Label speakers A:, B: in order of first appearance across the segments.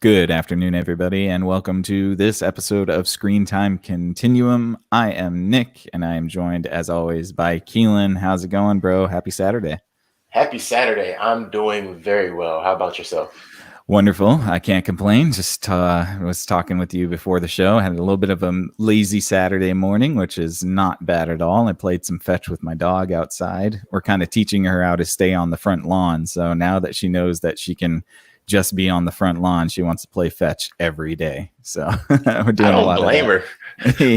A: Good afternoon, everybody, and welcome to this episode of Screen Time Continuum. I am Nick, and I am joined, as always, by Keelan. How's it going, bro? Happy Saturday.
B: Happy Saturday. I'm doing very well. How about yourself?
A: Wonderful. I can't complain. Just was talking with you before the show. Had a little bit of a lazy Saturday morning, which is not bad at all. I played some fetch with my dog outside. We're kind of teaching her how to stay on the front lawn. So now that she knows that she can just be on the front lawn, she wants to play fetch every day. So we're doing a lot of that.
B: I don't blame her.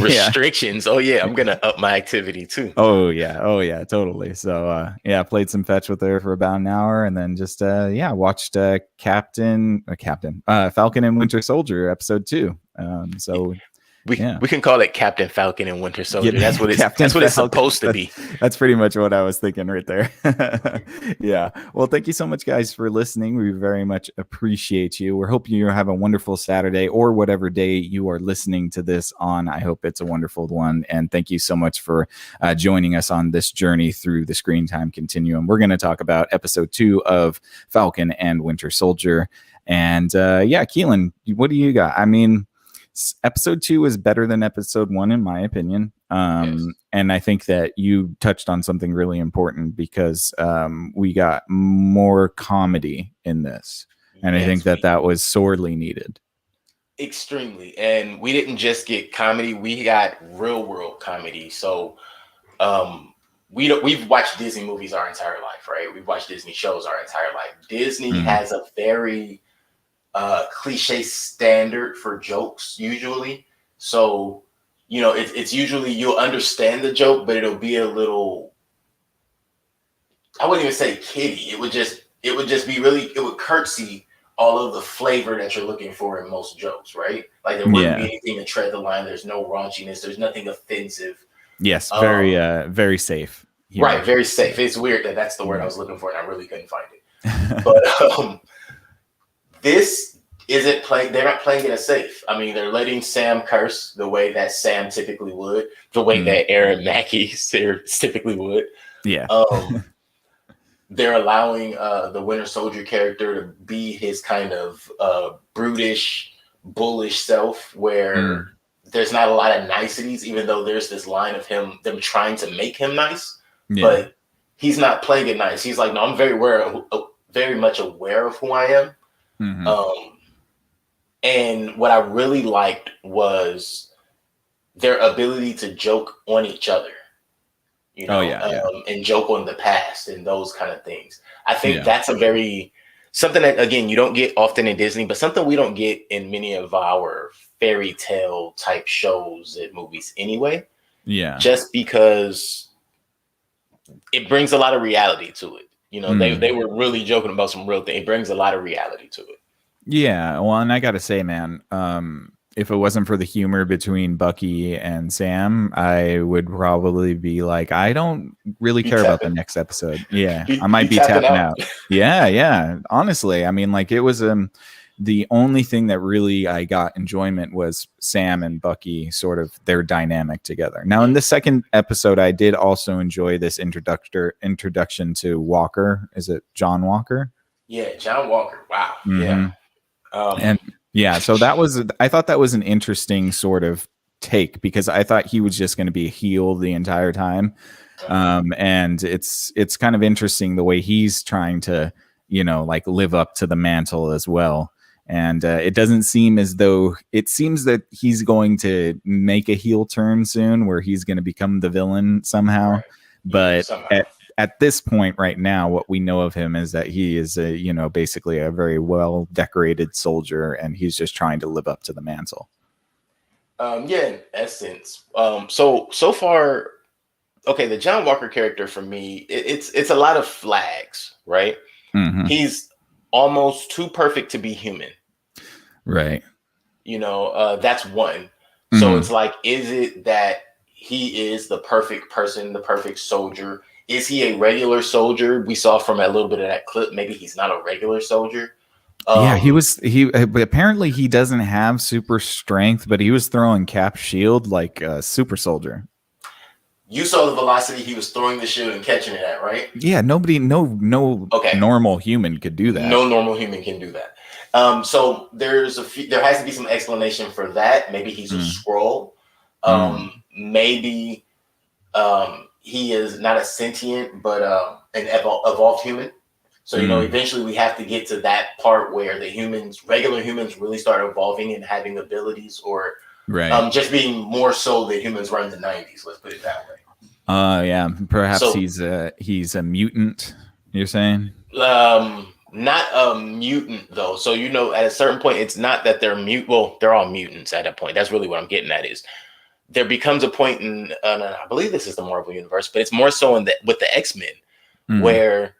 B: Restrictions. Oh yeah, I'm gonna up my activity too.
A: Oh yeah, totally. So played some fetch with her for about an hour, and then just watched Falcon and Winter Soldier episode 2.
B: We can call it Captain Falcon and Winter Soldier. That's what it's supposed to be.
A: That's pretty much what I was thinking right there. Yeah. Well, thank you so much, guys, for listening. We very much appreciate you. We're hoping you have a wonderful Saturday or whatever day you are listening to this on. I hope it's a wonderful one. And thank you so much for joining us on this journey through the Screen Time Continuum. We're going to talk about episode 2 of Falcon and Winter Soldier. And Keelan, what do you got? I mean, episode 2 is better than episode 1 in my opinion, yes. And I think that you touched on something really important because we got more comedy in this, and yes, I think that was sorely needed.
B: Extremely. And we didn't just get comedy, we got real world comedy. So we've watched Disney movies our entire life, right? We've watched Disney shows our entire life. Disney has a very cliche standard for jokes usually. So, it's usually you'll understand the joke, but it'll be a little, I wouldn't even say kiddie. It would just be really, it would curtsy all of the flavor that you're looking for in most jokes, right? Like there wouldn't be anything to tread the line. There's no raunchiness. There's nothing offensive.
A: Yes. Very safe.
B: Right. Very safe. It's weird that's the word I was looking for, and I really couldn't find it. But, this isn't playing. They're not playing it as safe. I mean, they're letting Sam curse the way that Sam typically would, the way that Aaron Mackey typically would.
A: Yeah.
B: They're allowing the Winter Soldier character to be his kind of brutish, bullish self, where there's not a lot of niceties, even though there's this line of them trying to make him nice, but he's not playing it nice. He's like, no, I'm very much aware of who I am. And what I really liked was their ability to joke on each other, and joke on the past and those kind of things. I think that's something that, again, you don't get often in Disney, but something we don't get in many of our fairy tale type shows and movies anyway. Yeah. Just because it brings a lot of reality to it. They were really joking about some real thing. It brings a lot of reality to it.
A: Yeah, well, and I got to say, man, if it wasn't for the humor between Bucky and Sam, I would probably be like, I don't really care about the next episode. Yeah, I might be tapping out. Yeah. Honestly, I mean, like it was the only thing that really I got enjoyment was Sam and Bucky, sort of their dynamic together. Now, in the second episode, I did also enjoy this introduction to Walker. Is it John Walker?
B: Yeah, John Walker. Wow.
A: Yeah. So I thought that was an interesting sort of take, because I thought he was just going to be a heel the entire time. And it's kind of interesting the way he's trying to, like live up to the mantle as well. And it doesn't seem as though it seems that he's going to make a heel turn soon where he's going to become the villain somehow. Right. But at this point right now, what we know of him is that he is basically a very well decorated soldier, and he's just trying to live up to the mantle.
B: In essence. So far, okay, the John Walker character for me, it's a lot of flags, right? He's almost too perfect to be human.
A: Right.
B: That's one. So it's like, is it that he is the perfect person, the perfect soldier? Is he a regular soldier? We saw from a little bit of that clip, maybe he's not a regular soldier.
A: Apparently he doesn't have super strength, but he was throwing Cap shield like a super soldier.
B: You saw the velocity he was throwing the shield and catching it at, right?
A: Yeah, no normal human could do that.
B: No normal human can do that. So there has to be some explanation for that. Maybe he's a Skrull. Maybe he is not a sentient, but an evolved human. So, eventually we have to get to that part where regular humans really start evolving and having abilities, or just being more so than humans were in the 90s. Let's put it that way.
A: Yeah. Perhaps he's a mutant, you're saying?
B: Not a mutant, though. So, at a certain point, it's not that they're well, they're all mutants at a point. That's really what I'm getting at is there becomes a point in, I believe this is the Marvel universe, but it's more so with the X-Men, where,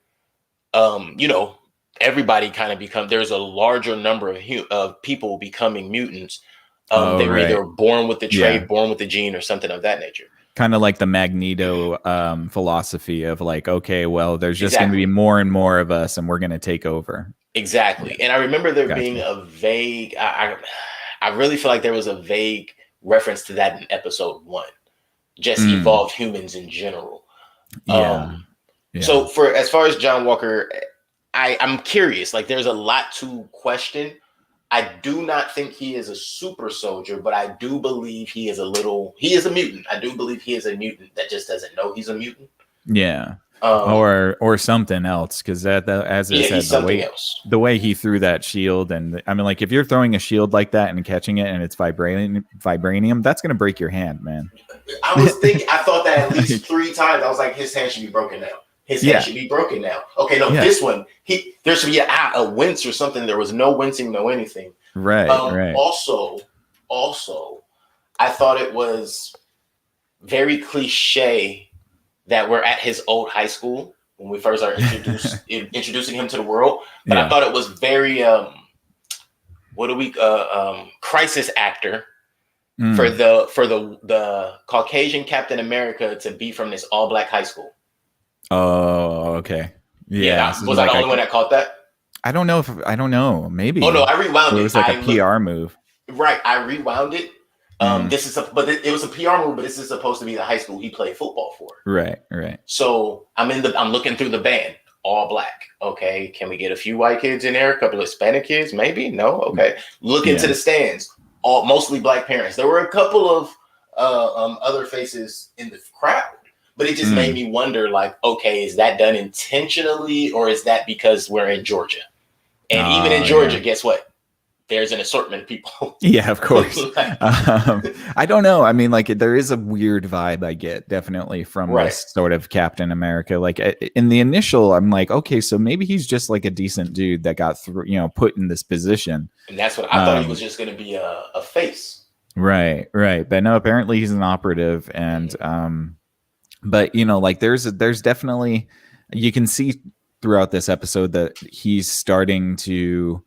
B: everybody kind of there's a larger number of people becoming mutants. They were either born with the trait, born with the gene, or something of that nature.
A: Kind of like the Magneto philosophy of like, okay, well, there's just going to be more and more of us, and we're going to take over.
B: Exactly. And I remember there being a vague, I really feel like there was a vague reference to that in episode 1, just evolved humans in general. So as far as John Walker, I'm curious, like there's a lot to question. I do not think he is a super soldier, but I do believe he is a mutant. I do believe he is a mutant that just doesn't know he's a mutant.
A: Yeah. Or something else. Cause as I said, the way he threw that shield, and I mean, like if you're throwing a shield like that and catching it and it's vibranium, that's going to break your hand, man.
B: I thought that at least 3 times. I was like, his hand should be broken now. His hand should be broken now. Okay, no, this one, there should be a wince or something. There was no wincing, no anything.
A: Right.
B: Also, I thought it was very cliche that we're at his old high school when we first are introducing him to the world. But I thought it was very crisis actor for the Caucasian Captain America to be from this all black high school.
A: Oh, okay. Yeah.
B: Was I the only one that caught that?
A: I don't know. Maybe.
B: Oh no, I rewound it.
A: It was like a PR move.
B: Right. I rewound it. It was a PR move, but this is supposed to be the high school he played football for.
A: Right.
B: So I'm looking through the band, all black. Okay. Can we get a few white kids in there? A couple of Hispanic kids? Maybe. No. Okay. Look into the stands. Mostly black parents. There were a couple of other faces in the crowd. But it just made me wonder, like, okay, is that done intentionally, or is that because we're in Georgia? And even in Georgia, guess what? There's an assortment of people. Yeah, of course.
A: I don't know. I mean, like, there is a weird vibe I get definitely from this sort of Captain America. Like in the initial, I'm like, okay, so maybe he's just like a decent dude that got put in this position.
B: And that's what I thought he was just going to be a face.
A: Right. But no, apparently he's an operative, and but like there's definitely, you can see throughout this episode that he's starting to,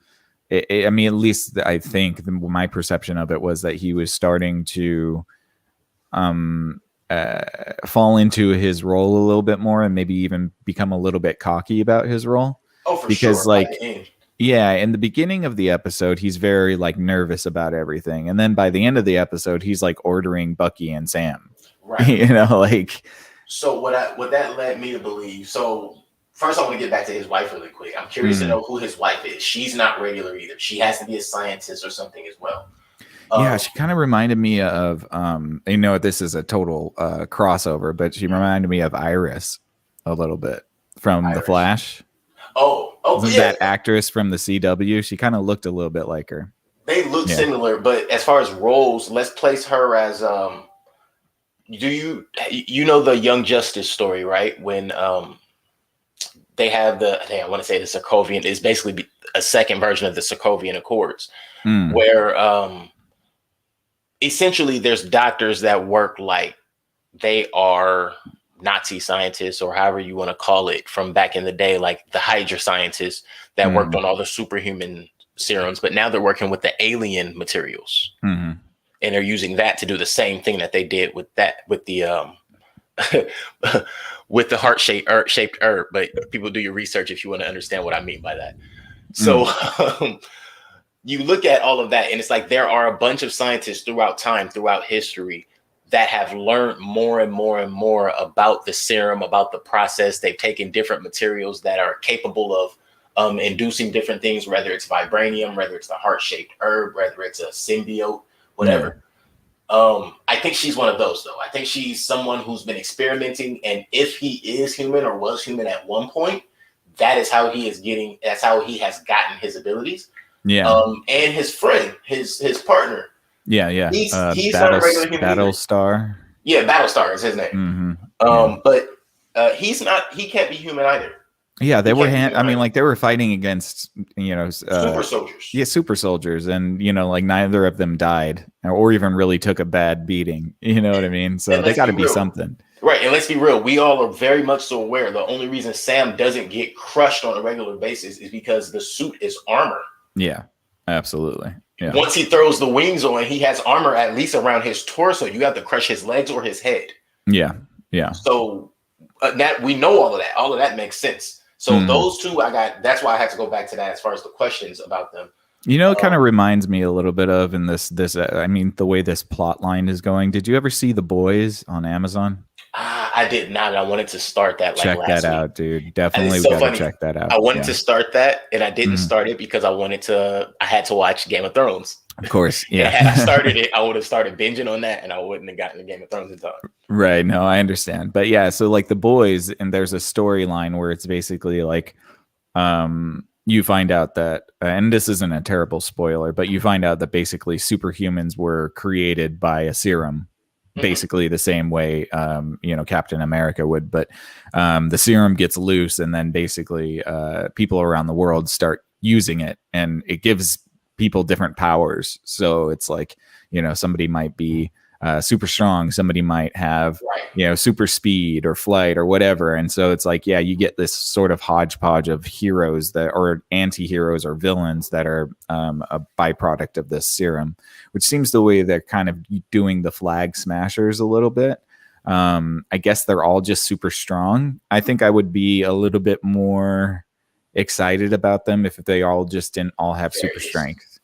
A: I mean, at least I think my perception of it was that he was starting to fall into his role a little bit more, and maybe even become a little bit cocky about his role.
B: Oh, for
A: because
B: sure.
A: Like, in the beginning of the episode, he's very like nervous about everything, and then by the end of the episode, he's like ordering Bucky and Sam. Right. Like.
B: So what that led me to believe. So first, I want to get back to his wife really quick. I'm curious to know who his wife is. She's not regular either. She has to be a scientist or something as well.
A: Yeah, she kind of reminded me of, this is a total crossover, but she reminded me of Iris a little bit from The Flash. That actress from the CW? She kind of looked a little bit like her.
B: They look similar, but as far as roles, let's place her as do you know the Young Justice story, right? When they have I want to say the Sokovian is basically a second version of the Sokovian Accords, where essentially there's doctors that work like they are Nazi scientists, or however you want to call it, from back in the day, like the Hydra scientists that worked on all the superhuman serums, but now they're working with the alien materials. And they're using that to do the same thing that they did with the with the heart-shaped herb. But people, do your research if you want to understand what I mean by that. So you look at all of that, and it's like there are a bunch of scientists throughout history that have learned more and more and more about the serum, about the process. They've taken different materials that are capable of inducing different things, whether it's vibranium, whether it's the heart-shaped herb, whether it's a symbiote, whatever. I think she's one of those, though. I think she's someone who's been experimenting, and if he is human or was human at one point, that's how he has gotten his abilities. And his friend, his partner. He's not a regular human.
A: Battlestar.
B: Yeah, Battlestar is his name. But he can't be human either.
A: Yeah, they were. I mean, like they were fighting against,
B: super soldiers.
A: Yeah, super soldiers, and like neither of them died, or even really took a bad beating. You know what I mean? So they got to be something,
B: right? And let's be real. We all are very much so aware. The only reason Sam doesn't get crushed on a regular basis is because the suit is armor.
A: Yeah, absolutely. Yeah.
B: Once he throws the wings on, he has armor at least around his torso. You have to crush his legs or his head. Yeah. So that we know all of that. All of that makes sense. So those two, that's why I had to go back to that as far as the questions about them.
A: It kind of reminds me a little bit of in this, I mean, the way this plot line is going. Did you ever see The Boys on Amazon?
B: I did not. I wanted to start that.
A: Check that out, dude. Definitely gotta check that out.
B: I wanted to start that, and I didn't start it because I had to watch Game of Thrones.
A: Of course, yeah.
B: And had I started it, I would have started binging on that, and I wouldn't have gotten the Game of Thrones in time.
A: Right. No, I understand. But yeah, so like The Boys, and there's a storyline where it's basically like, you find out that, and this isn't a terrible spoiler, but you find out that basically superhumans were created by a serum. Basically the same way, Captain America would, but the serum gets loose, and then basically people around the world start using it, and it gives people different powers. So it's like, somebody might be super strong, somebody might have, super speed or flight or whatever. And so it's like, you get this sort of hodgepodge of heroes that are anti-heroes or villains that are a byproduct of this serum, which seems the way they're kind of doing the Flag Smashers a little bit. I guess they're all just super strong. I think I would be a little bit more excited about them if they all just didn't all have super strength.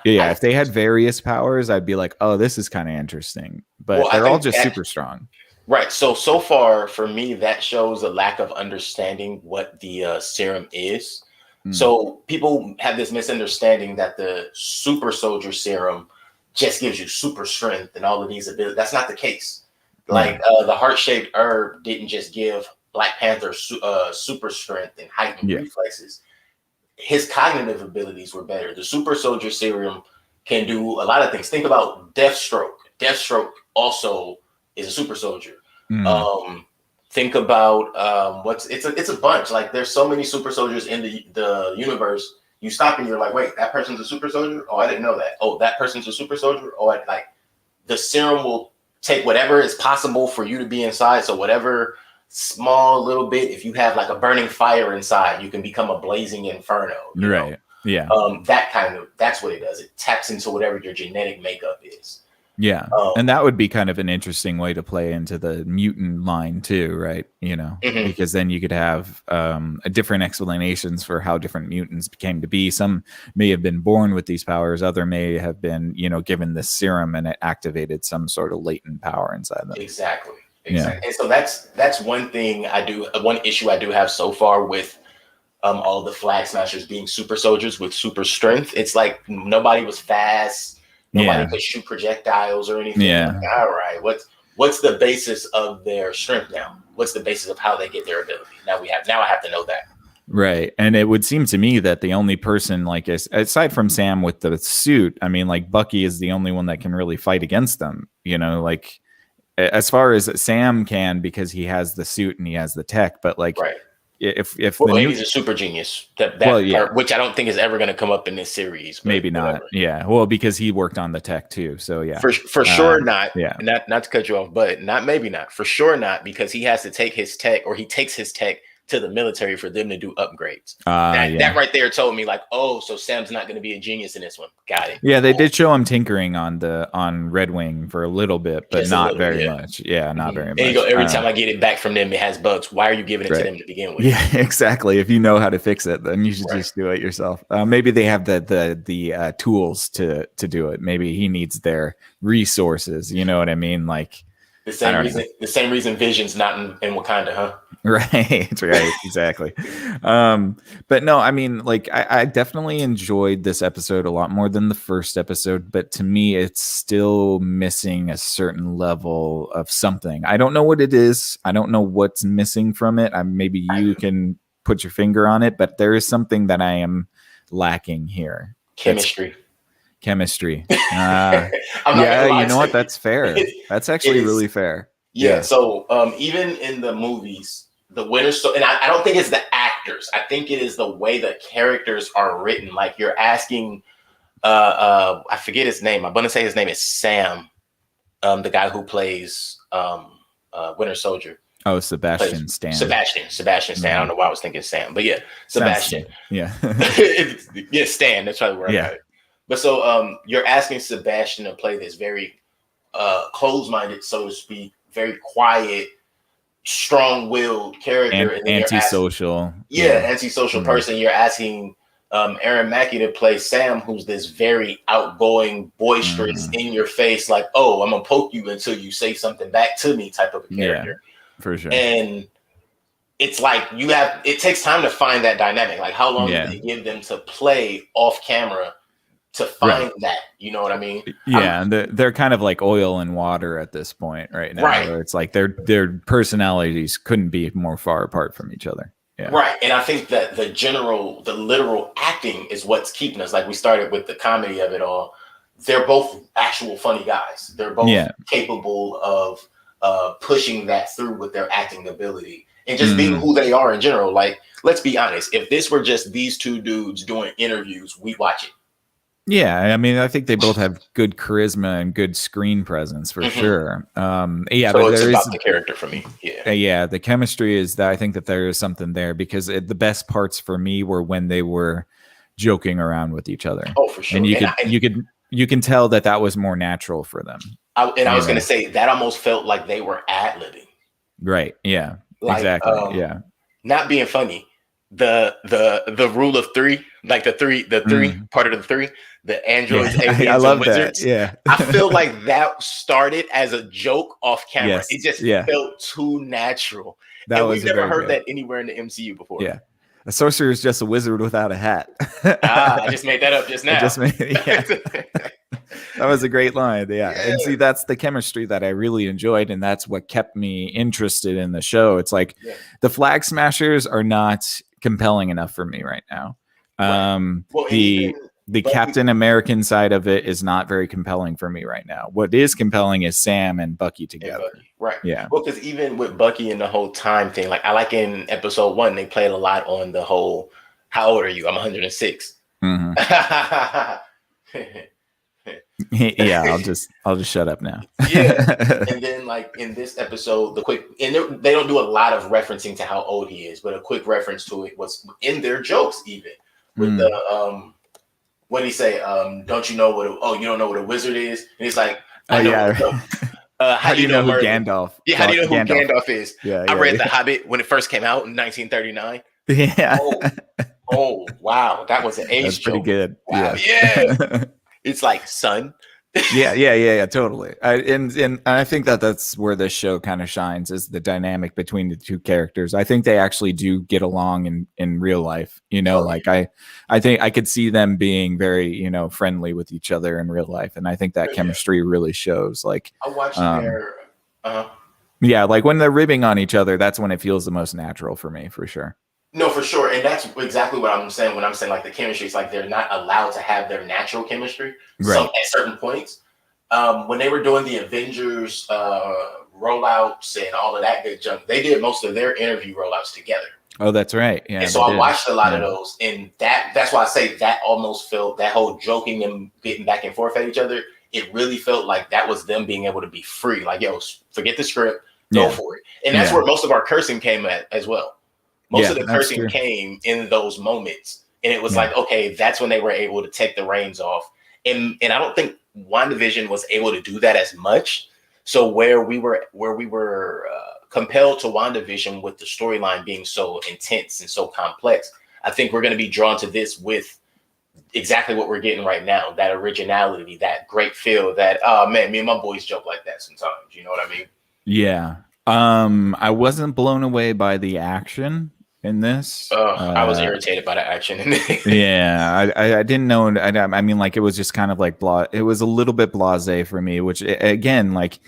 A: Yeah, if they had various powers, I'd be like, oh, this is kind of interesting. But they're all just super strong.
B: Right. So far, for me, that shows a lack of understanding what the serum is. So people have this misunderstanding that the super soldier serum just gives you super strength and all of these abilities. That's not the case. Like the heart-shaped herb didn't just give Black Panther super strength and heightened reflexes. His cognitive abilities were better. The super soldier serum can do a lot of things. Think about Deathstroke. Deathstroke also is a super soldier. Think about it's a bunch. Like there's so many super soldiers in the universe. You stop and you're like, wait, that person's a super soldier? Oh, I didn't know that. Oh, that person's a super soldier? Oh, the serum will take whatever is possible for you to be inside. So whatever small little bit, if you have like a burning fire inside, you can become a blazing inferno.
A: Right. Yeah.
B: That's what it does. It taps into whatever your genetic makeup is.
A: Yeah. And that would be kind of an interesting way to play into the mutant line too, right? Because then you could have different explanations for how different mutants came to be. Some may have been born with these powers. Other may have been, given this serum and it activated some sort of latent power inside them.
B: Exactly. Yeah. And so that's one issue I do have so far with all the Flag Smashers being super soldiers with super strength. It's like nobody was fast. Nobody could shoot projectiles or anything. Yeah. Like, all right. What's the basis of their strength now? What's the basis of how they get their ability? Now I have to know that.
A: Right. And it would seem to me that the only person, like, aside from Sam with the suit, I mean, like, Bucky is the only one that can really fight against them. Like, as far as Sam can, because he has the suit and he has the tech, but like, if
B: he's a super genius, part, which I don't think is ever going to come up in this series.
A: Maybe not. Whatever. Yeah. Well, because he worked on the tech too. So yeah,
B: for sure not. Yeah. Not to cut you off, but maybe not for sure not, because he has to take his tech, or he takes his tech to the military for them to do upgrades. That right there told me like, oh, so Sam's not going to be a genius in this one. Got it.
A: Yeah, they did show him tinkering on Red Wing for a little bit, but not very much. Yeah, not very much.
B: And you go, every time I get it back from them, it has bugs. Why are you giving it to them to begin with?
A: Yeah, exactly. If you know how to fix it, then you should just do it yourself. Maybe they have the tools to do it. Maybe he needs their resources. You know what I mean? Like, I don't know.
B: The same reason Vision's not in Wakanda, huh?
A: Right, right, exactly. But no, I mean, like, I definitely enjoyed this episode a lot more than the first episode, but to me, it's still missing a certain level of something. I don't know what it is. I don't know what's missing from it. Maybe you can put your finger on it, but there is something that I am lacking here.
B: Chemistry.
A: Chemistry.
B: I'm not
A: Yeah,
B: gonna lie
A: you know
B: to
A: what? That's fair. That's actually really fair.
B: Yeah. So even in the movies, the Winter Soldier, and I don't think it's the actors. I think it is the way the characters are written. Like you're asking, I forget his name. I'm gonna say his name is Sam, the guy who plays Winter Soldier.
A: Oh, Sebastian Stan.
B: Sebastian Stan. I don't know why I was thinking Sam, but yeah, Sebastian.
A: Yeah.
B: Yeah, Stan. That's probably where I got it. But so you're asking Sebastian to play this very closed-minded, so to speak, very quiet, strong-willed character, and
A: antisocial.
B: Antisocial person. You're asking Aaron Mackey to play Sam, who's this very outgoing, boisterous, in your face, like, oh, I'm gonna poke you until you say something back to me type of a character.
A: Yeah, for sure.
B: And it's like it takes time to find that dynamic. Like, how long do they give them to play off camera to find that? You know what I mean?
A: Yeah, and they're kind of like oil and water at this point right now. Right. Where it's like their personalities couldn't be more far apart from each other. Yeah.
B: Right. And I think that the literal acting is what's keeping us. Like we started with the comedy of it all. They're both actual funny guys. They're both capable of pushing that through with their acting ability and just being who they are in general. Like, let's be honest. If this were just these two dudes doing interviews, we'd watch it.
A: Yeah, I mean, I think they both have good charisma and good screen presence for sure.
B: So it's about the character for me.
A: Yeah, the chemistry is that I think that there is something there because the best parts for me were when they were joking around with each other.
B: Oh, for sure.
A: And you can tell that was more natural for them.
B: I was going to say that almost felt like they were ad-libbing.
A: Right. Yeah. Like, exactly.
B: Not being funny. The rule of three, like the three part of the three, the androids, aliens, I love and wizards.
A: That. Yeah.
B: I feel like that started as a joke off camera. Yes. It just felt too natural. We've never heard that anywhere in the MCU before.
A: Yeah. A sorcerer is just a wizard without a hat.
B: I just made that up just now.
A: That was a great line. Yeah. And see, that's the chemistry that I really enjoyed. And that's what kept me interested in the show. It's like the Flag Smashers are not compelling enough for me right now. Well, the Captain American side of it is not very compelling for me right now. What is compelling is Sam and Bucky together.
B: Right.
A: Yeah.
B: Well, because even with Bucky and the whole time thing, like I like in episode 1, they played a lot on the whole, how old are you? I'm 106.
A: Yeah, I'll just shut up now.
B: And then like in this episode, they don't do a lot of referencing to how old he is, but a quick reference to it was in their jokes, even with the what did he say? Don't you know you don't know what a wizard is? And he's like, I know. How do you know who Gandalf? Yeah, how do you know who Gandalf is? I read The Hobbit when it first came out in 1939.
A: Yeah.
B: Oh wow, that was an age joke.
A: Pretty good.
B: Wow. Yeah. It's like, son.
A: Yeah, totally. And I think that's where this show kind of shines, is the dynamic between the two characters. I think they actually do get along in real life. Like I think I could see them being very, friendly with each other in real life. And I think that chemistry really shows. Like
B: I watched
A: like when they're ribbing on each other, that's when it feels the most natural for me, for sure.
B: No, for sure. And that's exactly what I'm saying when I'm saying like the chemistry. It's like they're not allowed to have their natural chemistry. Right. So at certain points, when they were doing the Avengers rollouts and all of that good junk, they did most of their interview rollouts together.
A: Oh, that's right. Yeah.
B: And so I watched a lot of those. And that's why I say that almost felt, that whole joking and getting back and forth at each other, it really felt like that was them being able to be free. Like, yo, forget the script, go for it. And that's where most of our cursing came at as well. Most of the cursing came in those moments. And it was like, okay, that's when they were able to take the reins off. And I don't think WandaVision was able to do that as much. So where we were compelled to WandaVision with the storyline being so intense and so complex, I think we're going to be drawn to this with exactly what we're getting right now. That originality, that great feel, that, oh man, me and my boys joke like that sometimes. You know what I mean?
A: Yeah. I wasn't blown away by the action in this.
B: I was irritated by the action.
A: Yeah, I didn't know. I mean, like, it was just kind of like blah. It was a little bit blasé for me, which again, like,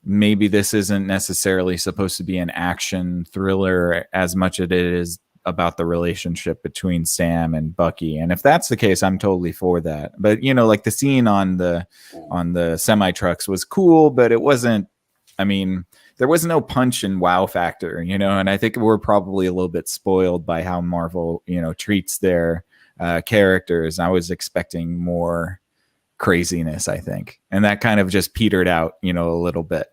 A: maybe this isn't necessarily supposed to be an action thriller as much as it is about the relationship between Sam and Bucky. And if that's the case, I'm totally for that. But like the scene on the semi trucks was cool, but it wasn't. I mean, there was no punch and wow factor, and I think we're probably a little bit spoiled by how Marvel, treats their characters. I was expecting more craziness, I think, and that kind of just petered out, a little bit.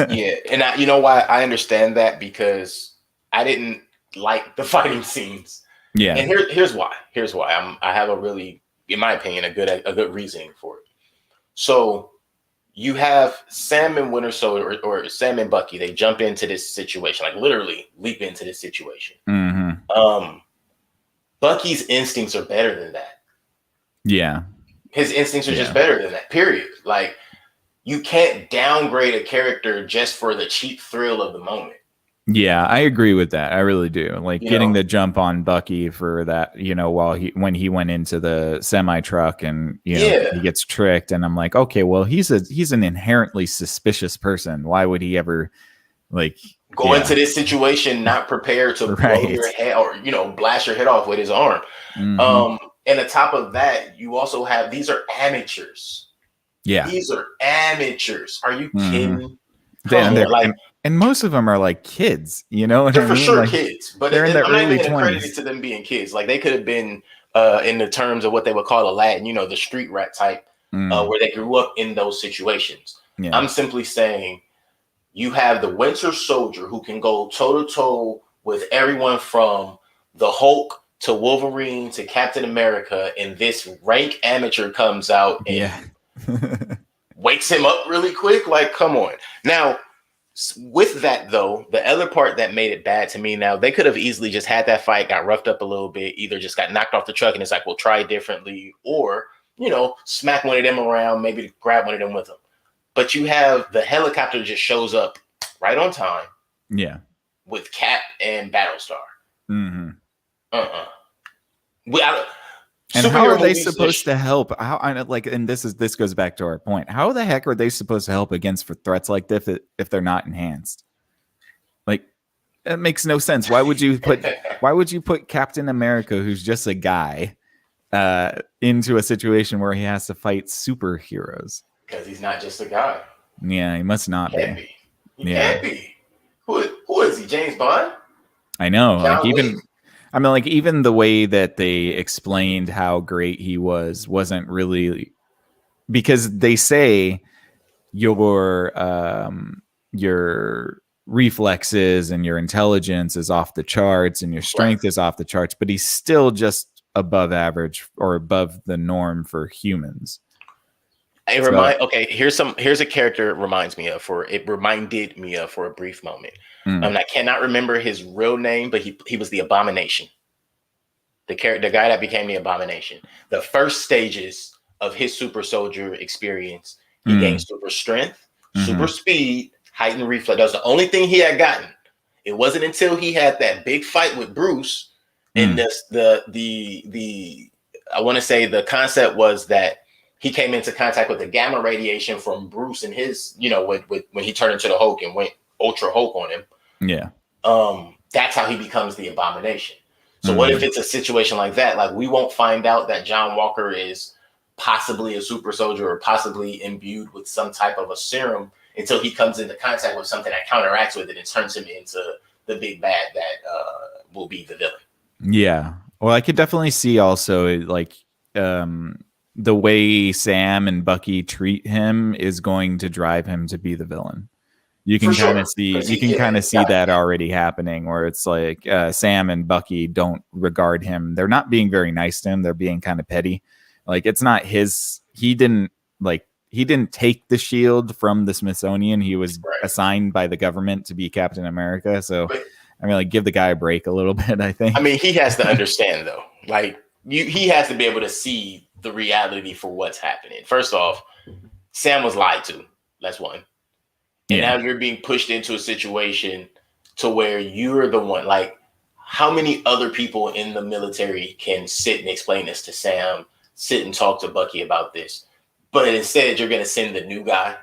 B: Yeah, and you know why I understand that, because I didn't like the fighting scenes.
A: Yeah,
B: and here's why. I have a really, in my opinion, a good reasoning for it. So you have Sam and Winter Soldier, or Sam and Bucky. They jump into this situation, like literally leap into this situation.
A: Mm-hmm.
B: Bucky's instincts are better than that.
A: Yeah,
B: his instincts are just better than that. Period. Like, you can't downgrade a character just for the cheap thrill of the moment.
A: Yeah, I agree with that. I really do. Like, getting the jump on Bucky for that, when he went into the semi truck and he gets tricked, and I'm like, okay, well, he's an inherently suspicious person. Why would he ever go
B: into this situation not prepared to blow your head or blast your head off with his arm? Mm-hmm. And on top of that, you also have, these are amateurs.
A: Yeah,
B: these are amateurs. Are you kidding?
A: And most of them are like kids,
B: they're for sure kids, but
A: they're in their early 20s.
B: Credit to them being kids. Like, they could have been in the terms of what they would call a Latin, the street rat type, where they grew up in those situations. Yeah. I'm simply saying, you have the Winter Soldier who can go toe to toe with everyone from the Hulk to Wolverine to Captain America, and this rank amateur comes out and wakes him up really quick. Like, come on. Now, with that, though, the other part that made it bad to me, now, they could have easily just had that fight, got roughed up a little bit, either just got knocked off the truck and it's like, we'll try differently, or, smack one of them around, maybe grab one of them with them. But you have the helicopter just shows up right on time.
A: Yeah.
B: With Cap and Battlestar.
A: Mm-hmm.
B: And
A: how are they supposed to help? And this goes back to our point. How the heck are they supposed to help against threats like this if they're not enhanced? Like, it makes no sense. Why would you put Captain America, who's just a guy, into a situation where he has to fight superheroes?
B: Because he's not just a guy.
A: Yeah, he must not be.
B: He can't be. Who is he? James Bond?
A: I know. Even the way that they explained how great he wasn't really, because they say your reflexes and your intelligence is off the charts and your strength is off the charts, but he's still just above average or above the norm for humans.
B: Here's a character it reminded me of for a brief moment. And I cannot remember his real name, but he was the Abomination. The guy that became the Abomination. The first stages of his super soldier experience, he gained super strength, super speed, heightened reflex. That was the only thing he had gotten. It wasn't until he had that big fight with Bruce, and the I want to say the concept was that he came into contact with the gamma radiation from Bruce and his, when he turned into the Hulk and went Ultra Hulk on him.
A: Yeah.
B: That's how he becomes the Abomination. So what if it's a situation like that? Like, we won't find out that John Walker is possibly a super soldier or possibly imbued with some type of a serum until he comes into contact with something that counteracts with it and turns him into the big bad that will be the villain.
A: Yeah. Well, I could definitely see also the way Sam and Bucky treat him is going to drive him to be the villain. You can kind of see that already happening, where it's like Sam and Bucky don't regard him. They're not being very nice to him. They're being kind of petty. Like, it's not his. He didn't take the shield from the Smithsonian. He was assigned by the government to be Captain America. So, give the guy a break a little bit, I think.
B: He has to understand, though. He has to be able to see the reality for what's happening. First off, Sam was lied to. That's one. And now you're being pushed into a situation to where you're the one. Like, how many other people in the military can sit and explain this to Sam, sit and talk to Bucky about this? But instead, you're going to send the new guy.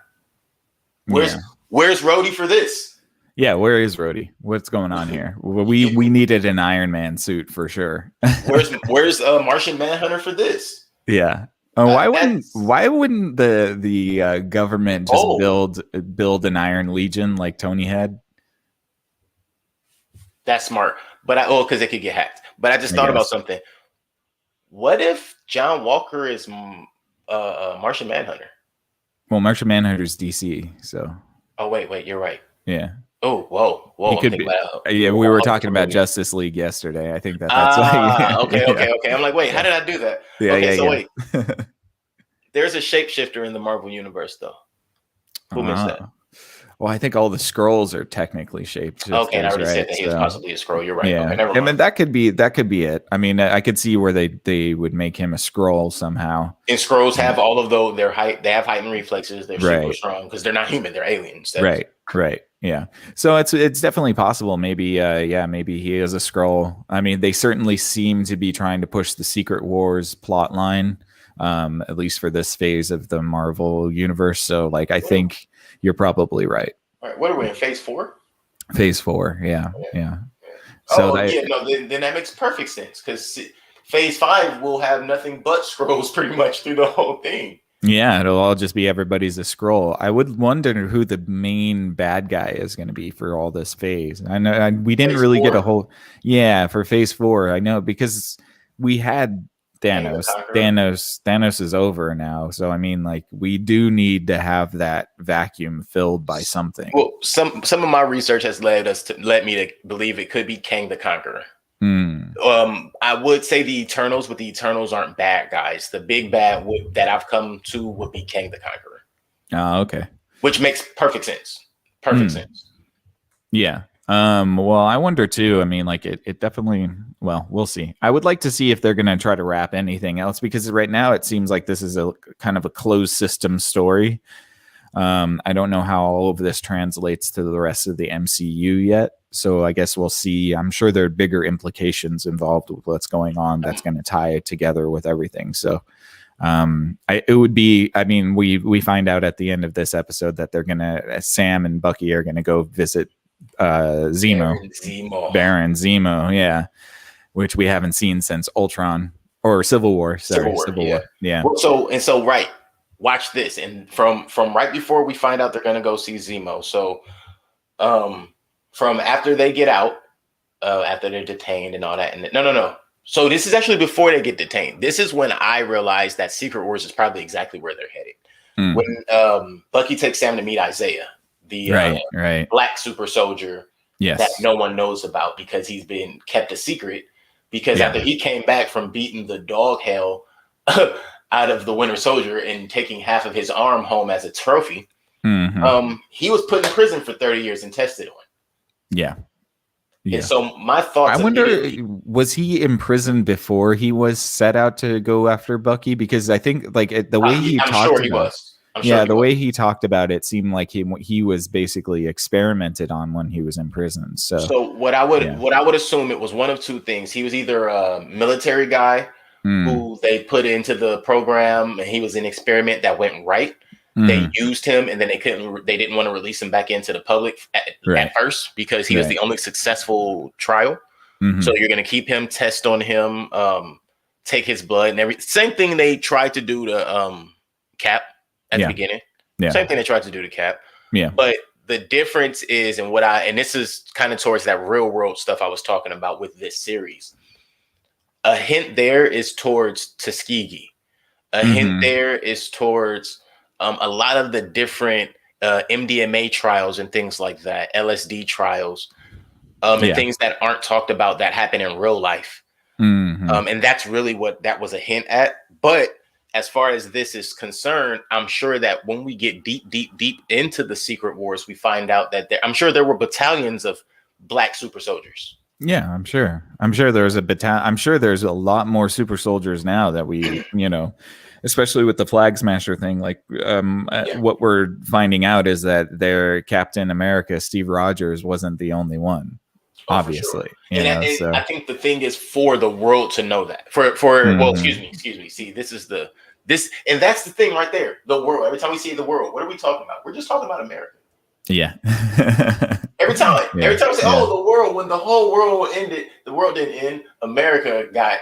B: Where's Rhodey for this?
A: Yeah, where is Rhodey? What's going on here? We needed an Iron Man suit for sure.
B: where's Martian Manhunter for this?
A: Yeah. Why wouldn't the government just build an Iron Legion like Tony had?
B: That's smart, but because it could get hacked. But I just thought about something. What if John Walker is Martian Manhunter?
A: Well, Martian Manhunter's DC, so.
B: Oh wait, you're right.
A: Yeah.
B: Oh, whoa.
A: He could be, we were talking about Justice League yesterday. I think that's
B: okay. I'm like, wait, how did I do that? Wait. There's a shapeshifter in the Marvel universe, though. Who missed that?
A: Well, I think all the scrolls are technically shaped.
B: Okay, I already said that he was possibly a scroll. You're right.
A: Yeah,
B: okay, never mind.
A: I mean that could be it. I mean, I could see where they would make him a scroll somehow.
B: And scrolls have all of their height. They have heightened reflexes. They're super strong because they're not human. They're aliens.
A: Right. Yeah. So it's definitely possible. Maybe maybe he is a scroll. I mean, they certainly seem to be trying to push the Secret Wars plot line, at least for this phase of the Marvel universe. So like, I think you're probably right.
B: All right. What are we in, phase 4?
A: Phase 4. Yeah.
B: So then that makes perfect sense because phase 5 will have nothing but scrolls pretty much through the whole thing.
A: Yeah, it'll all just be everybody's a scroll. I would wonder who the main bad guy is going to be for all this phase. I know we didn't phase really 4? Get a whole for phase 4. I know because we had Thanos. Thanos is over now. So I mean, like, we do need to have that vacuum filled by something.
B: Well, some of my research has led me to believe it could be Kang the Conqueror. I would say the Eternals, but the Eternals aren't bad guys. The big bad that I've come to would be Kang the Conqueror.
A: Oh, okay.
B: Which makes perfect sense. Sense.
A: Yeah. Well, I wonder too. I mean, like it definitely. Well, we'll see. I would like to see if they're going to try to wrap anything else because right now it seems like this is a kind of a closed system story. I don't know how all of this translates to the rest of the MCU yet. So I guess we'll see. I'm sure there are bigger implications involved with what's going on that's going to tie it together with everything. So it would be, I mean, we find out at the end of this episode that they're going to, Sam and Bucky are going to go visit Zemo. Baron Zemo, yeah. Which we haven't seen since Ultron or Civil War. Sorry, Civil War. Yeah.
B: Well, so right. Watch this. And from right before we find out they're going to go see Zemo. So from after they get out, after they're detained and all that. And no. So this is actually before they get detained. This is when I realized that Secret Wars is probably exactly where they're headed. When Bucky takes Sam to meet Isaiah, the black super soldier that no one knows about because he's been kept a secret. Because after he came back from beating the dog hell out of the Winter Soldier and taking half of his arm home as a trophy, he was put in prison for 30 years and tested on.
A: Yeah.
B: And so my thoughts.
A: I wonder, was he in prison before he was set out to go after Bucky? Because I think like the way he talked about it, way he talked about it seemed like he was basically experimented on when he was in prison. So
B: what I would assume it was one of two things. He was either a military guy who they put into the program and he was an experiment that went right. They used him and then they didn't want to release him back into the public at first because he was the only successful trial. So you're going to keep him, test on him, take his blood and everything. Same thing they tried to do to Cap at the beginning. Same thing they tried to do to Cap. But the difference is, and this is kind of towards that real world stuff I was talking about with this series. A hint there is towards Tuskegee. A hint there is towards a lot of the different MDMA trials and things like that, LSD trials, and things that aren't talked about that happen in real life. And that's really what that was a hint at. But as far as this is concerned, I'm sure that when we get deep into the Secret Wars, we find out that I'm sure there were battalions of black super soldiers.
A: Yeah, I'm sure there's a battalion. I'm sure there's a lot more super soldiers now that we, especially with the Flag Smasher thing. Like, what we're finding out is that their Captain America, Steve Rogers, wasn't the only one. Obviously,
B: and I think the thing is for the world to know that. Well, excuse me. See, this and that's the thing right there. The world. Every time we see the world, what are we talking about? We're just talking about America.
A: Yeah.
B: Every time we say, "Oh, the world," when the whole world ended, the world didn't end. America got.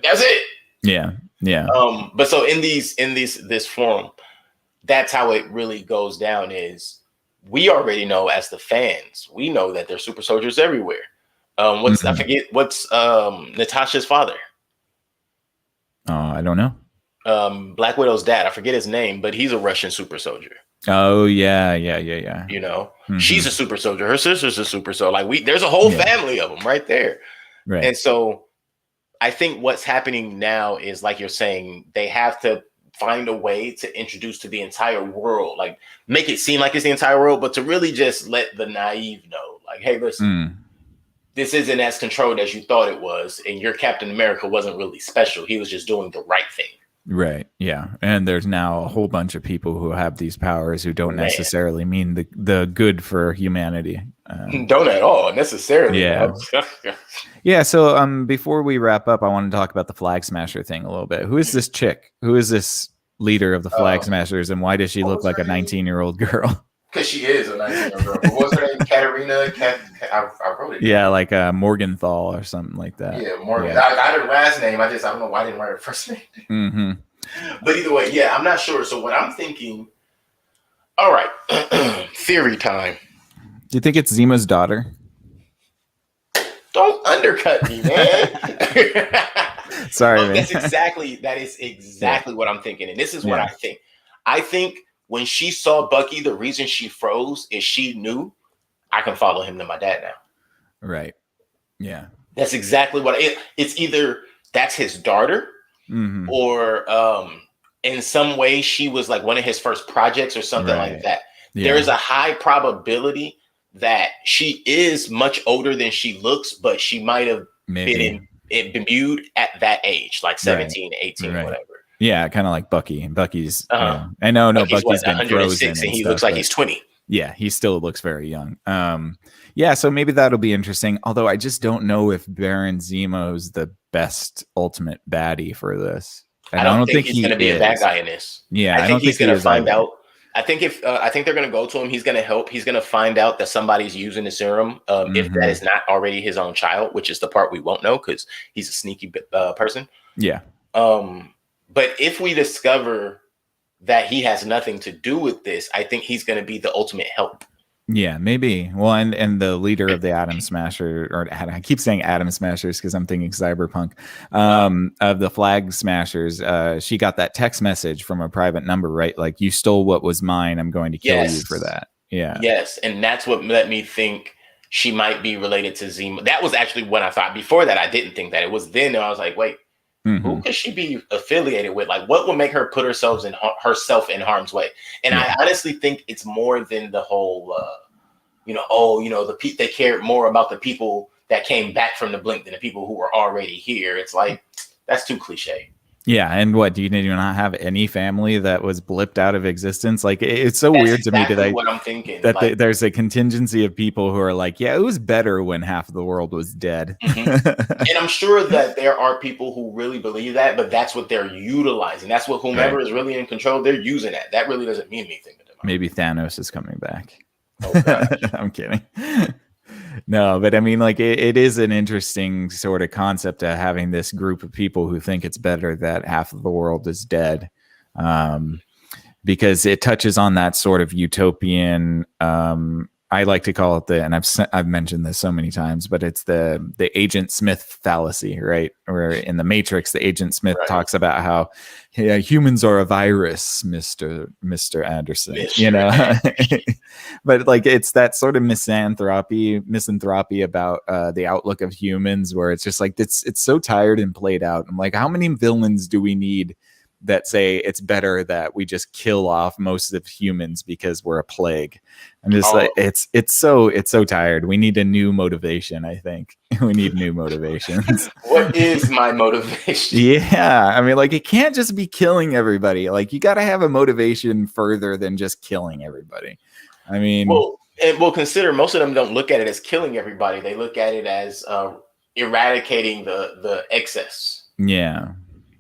B: That's it.
A: Yeah. Yeah.
B: But so in this forum, that's how it really goes down. Is we already know as the fans, we know that there's super soldiers everywhere. I forget what's Natasha's father.
A: Oh, I don't know.
B: Black Widow's dad. I forget his name, but he's a Russian super soldier.
A: Oh yeah.
B: You know, she's a super soldier. Her sister's a super soldier. Like there's a whole family of them right there.
A: Right.
B: And so I think what's happening now is, like you're saying, they have to find a way to introduce to the entire world, like make it seem like it's the entire world, but to really just let the naive know, like, hey, listen, this isn't as controlled as you thought it was, and your Captain America wasn't really special. He was just doing the right thing.
A: Right. Yeah. And there's now a whole bunch of people who have these powers who don't necessarily mean the good for humanity.
B: Don't at all necessarily.
A: Yeah. Yeah. So before we wrap up, I want to talk about the Flag Smasher thing a little bit. Who is this chick? Who is this leader of the Flag Smashers, and why does she look like a 19-year-old girar?
B: Because she is a 19-year-old girl. But what's her name? Katarina? I wrote it.
A: Yeah, like Morgenthal or something like that.
B: Yeah, Morgan. Yeah. I got her last name. I don't know why I didn't write her first name. But either way, yeah, I'm not sure. So what I'm thinking, all right, theory time.
A: Do you think it's Zemo's daughter?
B: Don't undercut me, man.
A: Sorry, man.
B: That is exactly what I'm thinking. And this is what I think. I think when she saw Bucky, the reason she froze is she knew I can follow him to my dad now.
A: Right. Yeah.
B: That's exactly what it's either that's his daughter or in some way she was like one of his first projects or something like that. Yeah. There is a high probability that she is much older than she looks, but she might have been imbued at that age, like 17, 18, whatever.
A: Yeah, kind of like Bucky. And Bucky's, I know, Bucky's been frozen, and
B: he looks like he's 20.
A: Yeah, he still looks very young. Yeah, so maybe that'll be interesting. Although I just don't know if Baron Zemo's the best ultimate baddie for this.
B: I don't think he's going to be a bad guy in this.
A: Yeah,
B: I think he's going to find out. I think I think they're going to go to him. He's going to help. He's going to find out that somebody's using the serum. If that is not already his own child, which is the part we won't know because he's a sneaky person.
A: Yeah.
B: But if we discover that he has nothing to do with this, I think he's going to be the ultimate help.
A: Yeah, maybe. Well, and the leader of the Atom Smasher, or I keep saying Atom Smashers because I'm thinking Cyberpunk, of the Flag Smashers, she got that text message from a private number, right? Like, you stole what was mine. I'm going to kill you for that. Yeah. Yes,
B: and that's what let me think she might be related to Zemo. That was actually what I thought. Before that, I didn't think that. It was then I was like, wait, who could she be affiliated with? Like, what would make her put herself in harm's way? And I honestly think it's more than the whole, they cared more about the people that came back from the blink than the people who were already here. It's like, that's too cliche.
A: Yeah, and what, do you not have any family that was blipped out of existence? Like, it's so weird to me
B: what I'm thinking.
A: That there's a contingency of people who are like, yeah, it was better when half of the world was dead.
B: And I'm sure that there are people who really believe that, but that's what they're utilizing. That's what whomever is really in control, they're using that. That really doesn't mean anything to them.
A: Maybe Thanos is coming back. Oh, I'm kidding. No, but I mean, like, it is an interesting sort of concept of having this group of people who think it's better that half of the world is dead, because it touches on that sort of utopian. I like to call it and I've mentioned this so many times, but it's the Agent Smith fallacy, right? Where in the Matrix, the Agent Smith talks about how humans are a virus, Mr. Anderson, but like, it's that sort of misanthropy about the outlook of humans, where it's just like, it's so tired and played out. I'm like, how many villains do we need that say it's better that we just kill off most of humans because we're a plague. I'm just like, it's so tired. We need a new motivation. I think we need new motivations.
B: What is my motivation?
A: Yeah, I mean, like, it can't just be killing everybody. Like, you got to have a motivation further than just killing everybody. I mean,
B: we'll consider most of them don't look at it as killing everybody. They look at it as eradicating the excess.
A: Yeah,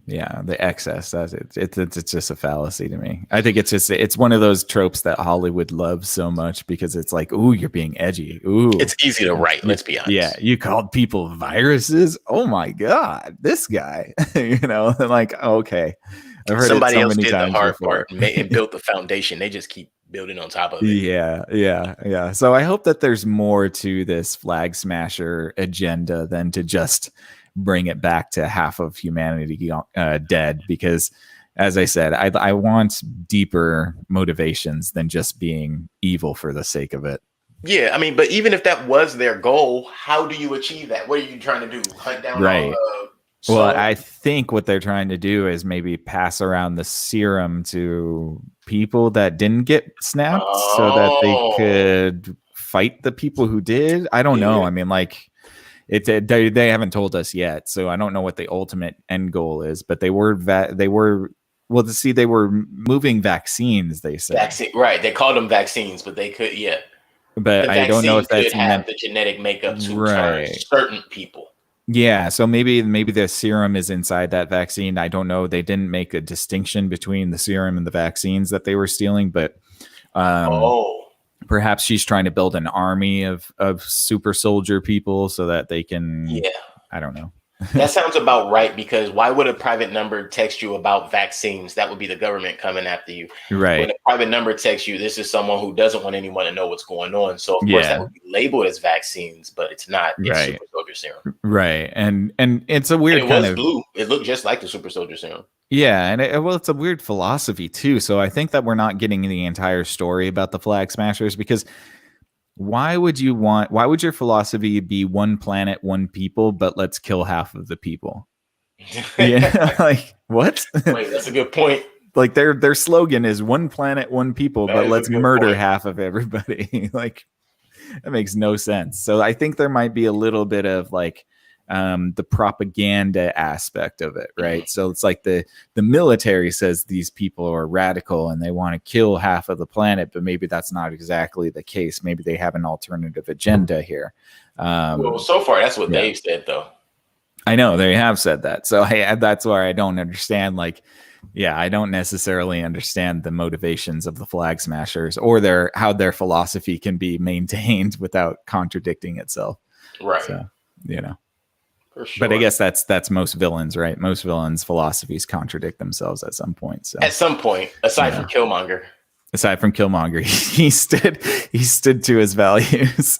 A: the excess. That's it. It's just a fallacy to me. I think it's one of those tropes that Hollywood loves so much because it's like, ooh, you're being edgy. Ooh,
B: it's easy to write. Let's be honest.
A: Yeah, you called people viruses. Oh my god, this guy. Like, okay, I've heard
B: somebody
A: it so
B: else
A: many
B: did
A: times
B: the hard
A: before.
B: part and built the foundation. They just keep building on top of it.
A: Yeah. So I hope that there's more to this flag smasher agenda than to just bring it back to half of humanity dead, because as I said, I want deeper motivations than just being evil for the sake of it.
B: Yeah, I mean, but even if that was their goal, how do you achieve that? What are you trying to do? Hunt down
A: right.
B: all
A: well, I think what they're trying to do is maybe pass around the serum to people that didn't get snapped so that they could fight the people who did. I don't know. I mean, like, they haven't told us yet, so I don't know what the ultimate end goal is. But they were moving vaccines. They said
B: right. They called them vaccines, but they could
A: But I don't know if that's
B: have the genetic makeup to turn certain people.
A: Yeah, so maybe the serum is inside that vaccine. I don't know. They didn't make a distinction between the serum and the vaccines that they were stealing, but perhaps she's trying to build an army of super soldier people so that they can. Yeah, I don't know.
B: That sounds about right, because why would a private number text you about vaccines? That would be the government coming after you.
A: Right.
B: When a private number texts you, this is someone who doesn't want anyone to know what's going on. So of course that would be labeled as vaccines, but it's not. It's super soldier serum.
A: Right. And it's a weird
B: kind of blue. It looked just like the super soldier serum.
A: Yeah, and it's a weird philosophy too. So I think that we're not getting the entire story about the flag smashers, because why would your philosophy be one planet, one people, but let's kill half of the people? Yeah, like, what?
B: Wait, that's a good point.
A: Like, their slogan is one planet, one people, but let's murder half of everybody. Like, that makes no sense. So I think there might be a little bit of like the propaganda aspect of it, right? So it's like the military says these people are radical and they want to kill half of the planet, but maybe that's not exactly the case. Maybe they have an alternative agenda here.
B: Well, so far that's what they've said, though.
A: I know they have said that, so that's where I don't understand. Like, I don't necessarily understand the motivations of the flag smashers or how their philosophy can be maintained without contradicting itself.
B: Right.
A: So,
B: For sure.
A: But I guess that's most villains, right? Most villains' philosophies contradict themselves at some point. So
B: at some point, aside from Killmonger.
A: Aside from Killmonger, he stood to his values.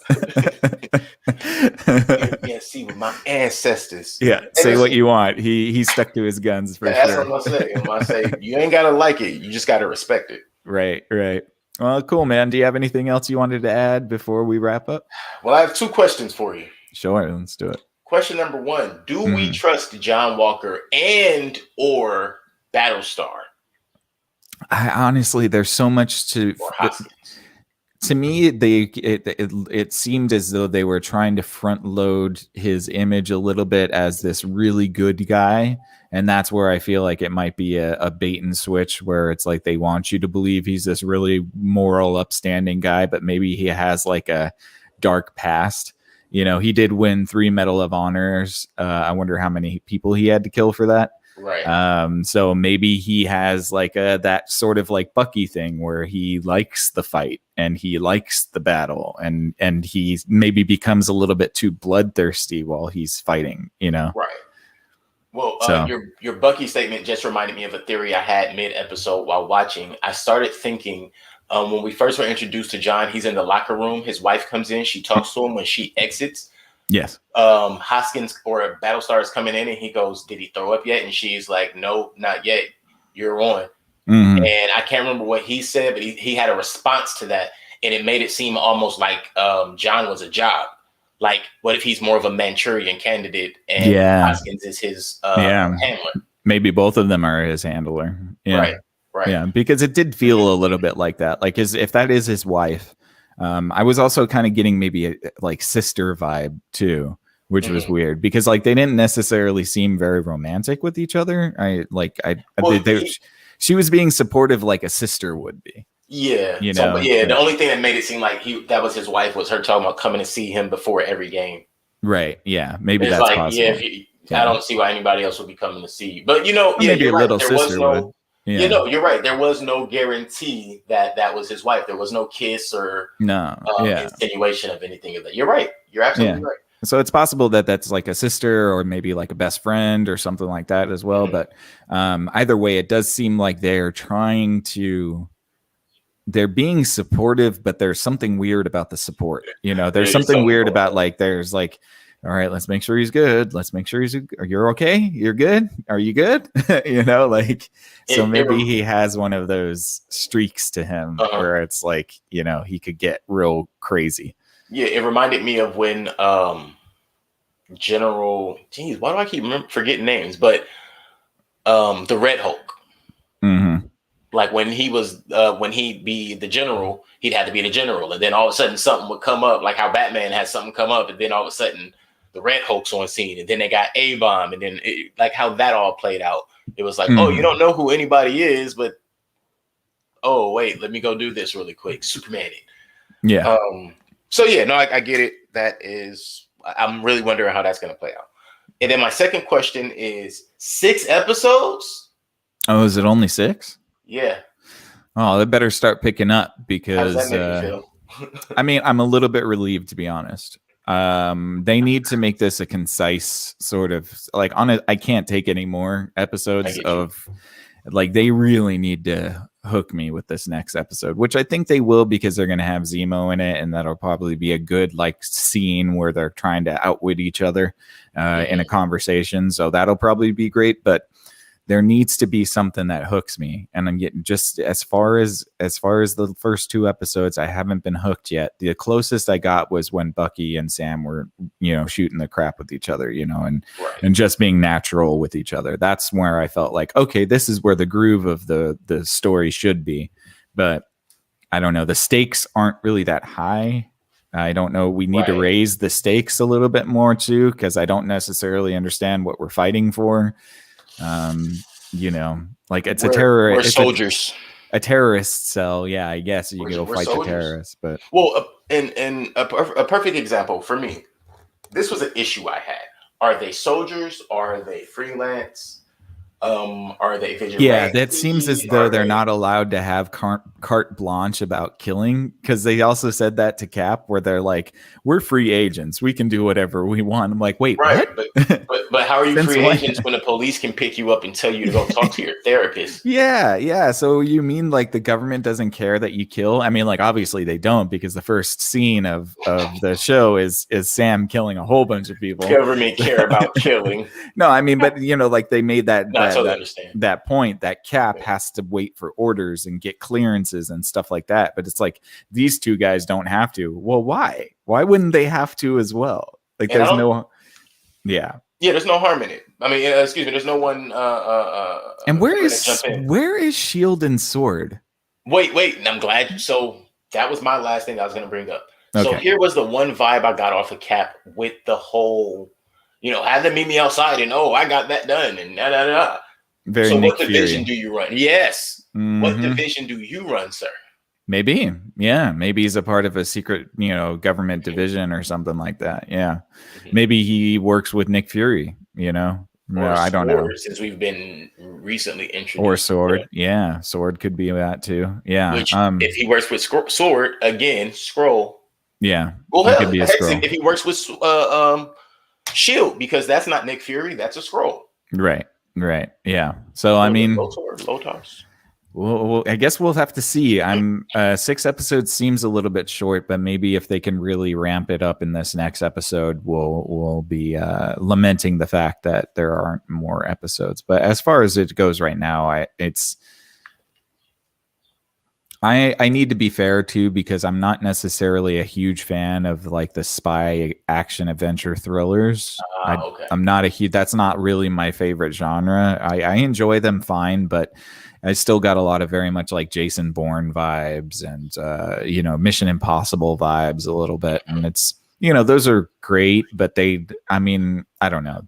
B: See, with my ancestors.
A: Yeah, say what you want. He stuck to his guns for sure.
B: That's what I'm gonna say. I'm gonna say you ain't gotta like it. You just gotta respect it.
A: Right. Well, cool, man. Do you have anything else you wanted to add before we wrap up?
B: Well, I have 2 questions for you.
A: Sure, let's do it.
B: Question number 1: do we trust John Walker and or Battlestar?
A: I honestly, there's so much to me. It seemed as though they were trying to front load his image a little bit as this really good guy, and that's where I feel like it might be a bait and switch, where it's like they want you to believe he's this really moral, upstanding guy, but maybe he has like a dark past. He did win 3 Medal of Honors. I wonder how many people he had to kill for that.
B: Right.
A: So maybe he has like that sort of like Bucky thing where he likes the fight and he likes the battle and he maybe becomes a little bit too bloodthirsty while he's fighting, Right.
B: Well, your Bucky statement just reminded me of a theory I had mid-episode while watching. I started thinking, when we first were introduced to John, he's in the locker room. His wife comes in. She talks to him. When she exits,
A: yes,
B: Hoskins or Battlestar is coming in, and he goes, "Did he throw up yet?" And she's like, "No, not yet. You're on." Mm-hmm. And I can't remember what he said, but he had a response to that, and it made it seem almost like John was a job. Like, what if he's more of a Manchurian candidate and Hoskins is his handler?
A: Maybe both of them are his handler. Yeah.
B: Right.
A: Yeah, because it did feel a little bit like that. Like if that is his wife, I was also kind of getting maybe a like sister vibe too, which was weird because like they didn't necessarily seem very romantic with each other. She was being supportive like a sister would be.
B: Yeah.
A: You
B: So,
A: know,
B: but yeah, the only thing that made it seem like that was his wife was her talking about coming to see him before every game.
A: Right. Yeah. Maybe
B: it's
A: that's
B: like,
A: possible.
B: I don't see why anybody else would be coming to see you. But
A: maybe a
B: right.
A: little sister would.
B: Yeah. You're right. There was no guarantee that was his wife. There was no kiss or insinuation of anything of that. You're right. You're absolutely right.
A: So it's possible that that's like a sister or maybe like a best friend or something like that as well. But either way, it does seem like they're being supportive, but there's something weird about the support. There's something weird about like, there's like, all right, let's make sure he's good. Let's make sure you're okay. You're good. Are you good? So maybe he has one of those streaks to him where it's like, he could get real crazy.
B: Yeah. It reminded me of when, General, why do I keep forgetting names? But, the Red Hulk, like when he was, when he'd be the general, he'd have to be the general. And then all of a sudden something would come up, like how Batman had something come up. And then all of a sudden, the Red Hulk's on scene, and then they got A-Bomb, and then like how that all played out. It was like, oh, you don't know who anybody is, but oh wait, let me go do this really quick. Superman it.
A: Yeah.
B: So yeah, no, I get it. I'm really wondering how that's gonna play out. And then my second question is 6 episodes?
A: Oh, is it only 6?
B: Yeah.
A: Oh, they better start picking up because
B: how does that make you feel?
A: I mean, I'm a little bit relieved, to be honest. They need to make this a concise sort of like I can't take any more episodes of like, they really need to hook me with this next episode, which I think they will, because they're going to have Zemo in it. And that'll probably be a good like scene where they're trying to outwit each other in a conversation. So that'll probably be great, but there needs to be something that hooks me. And I'm getting just as far as the first 2 episodes, I haven't been hooked yet. The closest I got was when Bucky and Sam were, shooting the crap with each other, and just being natural with each other. That's where I felt like, okay, this is where the groove of the story should be. But I don't know. The stakes aren't really that high. I don't know. We need to raise the stakes a little bit more too, because I don't necessarily understand what we're fighting for. Like it's
B: we're soldiers.
A: A terrorist cell. Yeah, I guess you go fight the terrorists. But
B: and a perfect example for me, this was an issue I had. Are they soldiers? Are they freelance? Are they vigilantes?
A: Yeah, that seems as though they're not allowed to have carte blanche about killing, because they also said that to Cap, where they're like, we're free agents, we can do whatever we want. I'm like, wait, what?
B: But how are you free agents when the police can pick you up and tell you to go talk to your therapist?
A: Yeah. So you mean like the government doesn't care that you kill? I mean, like, obviously they don't, because the first scene of the show is Sam killing a whole bunch of people.
B: Government care about killing.
A: No, I mean, but like they made that that point that Cap has to wait for orders and get clearances and stuff like that. But it's like, these 2 guys don't have to. Well, why? Why wouldn't they have to as well? Like, there's no. Yeah, there's
B: no harm in it. I mean, excuse me, there's no one.
A: And where is Shield and Sword?
B: Wait. I'm glad. So that was my last thing I was going to bring up. Okay. So here was the one vibe I got off of Cap with the whole, have them meet me outside and I got that done and da.
A: Very.
B: So what division do you run? Yes. Mm-hmm. What division do you run, sir?
A: Maybe. Yeah. Maybe he's a part of a secret, government division or something like that. Yeah. Mm-hmm. Maybe he works with Nick Fury, No, I don't know.
B: Since we've been recently introduced.
A: Or Sword. Yeah. Sword could be that too. Yeah.
B: Which, if he works with Sword, again, Skrull.
A: Yeah.
B: Well, hell, could be a Skrull. If he works with Shield, because that's not Nick Fury, that's a Skrull.
A: Right. Yeah. So I mean,
B: Lotos.
A: Well, I guess we'll have to see. 6 episodes seems a little bit short, but maybe if they can really ramp it up in this next episode, we'll be lamenting the fact that there aren't more episodes. But as far as it goes right now, I need to be fair too, because I'm not necessarily a huge fan of like the spy action adventure thrillers.
B: Okay.
A: I'm not a huge, that's not really my favorite genre. I enjoy them fine, but I still got a lot of very much like Jason Bourne vibes and Mission Impossible vibes a little bit. And it's, those are great, but I mean, I don't know.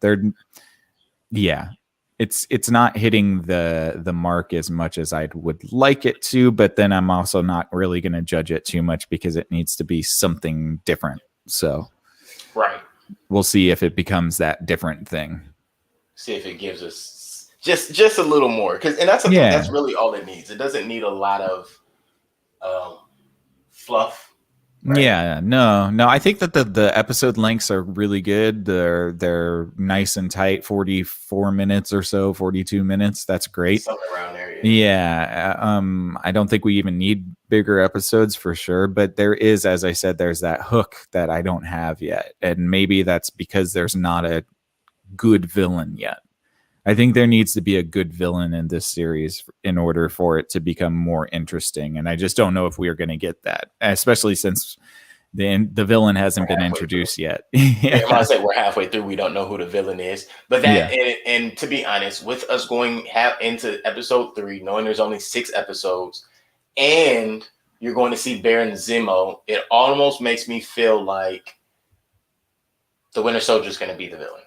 A: Yeah, it's not hitting the mark as much as I would like it to, but then I'm also not really going to judge it too much because it needs to be something different. So
B: right,
A: we'll see if it becomes that different thing.
B: See if it gives us just a little more, and that's that's really all it needs. It doesn't need a lot of fluff.
A: Right? Yeah, no. I think that the episode lengths are really good. They're nice and tight, 44 minutes or so, 42 minutes. That's great.
B: Something around there.
A: Yeah. I don't think we even need bigger episodes for sure, but there is, as I said, there's that hook that I don't have yet, and maybe that's because there's not a good villain yet. I think there needs to be a good villain in this series in order for it to become more interesting. And I just don't know if we are going to get that, especially since the villain hasn't been introduced yet.
B: I want to say we're halfway through. We don't know who the villain is. But that, and to be honest, with us going into episode 3, knowing there's only 6 episodes, and you're going to see Baron Zemo, it almost makes me feel like the Winter Soldier is going to be the villain.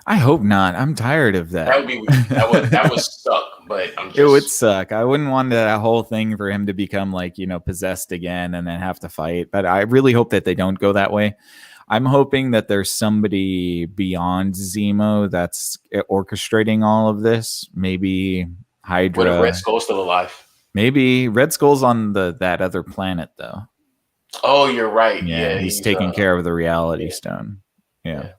A: I hope not. I'm tired of that.
B: That would be weird. That would suck, but
A: it would suck. I wouldn't want that whole thing for him to become like, possessed again and then have to fight. But I really hope that they don't go that way. I'm hoping that there's somebody beyond Zemo that's orchestrating all of this. Maybe Hydra.
B: What if Red Skull's still alive?
A: Maybe Red Skull's on that other planet though.
B: Oh, you're right.
A: Yeah, he's taking care of the Reality Stone. Yeah.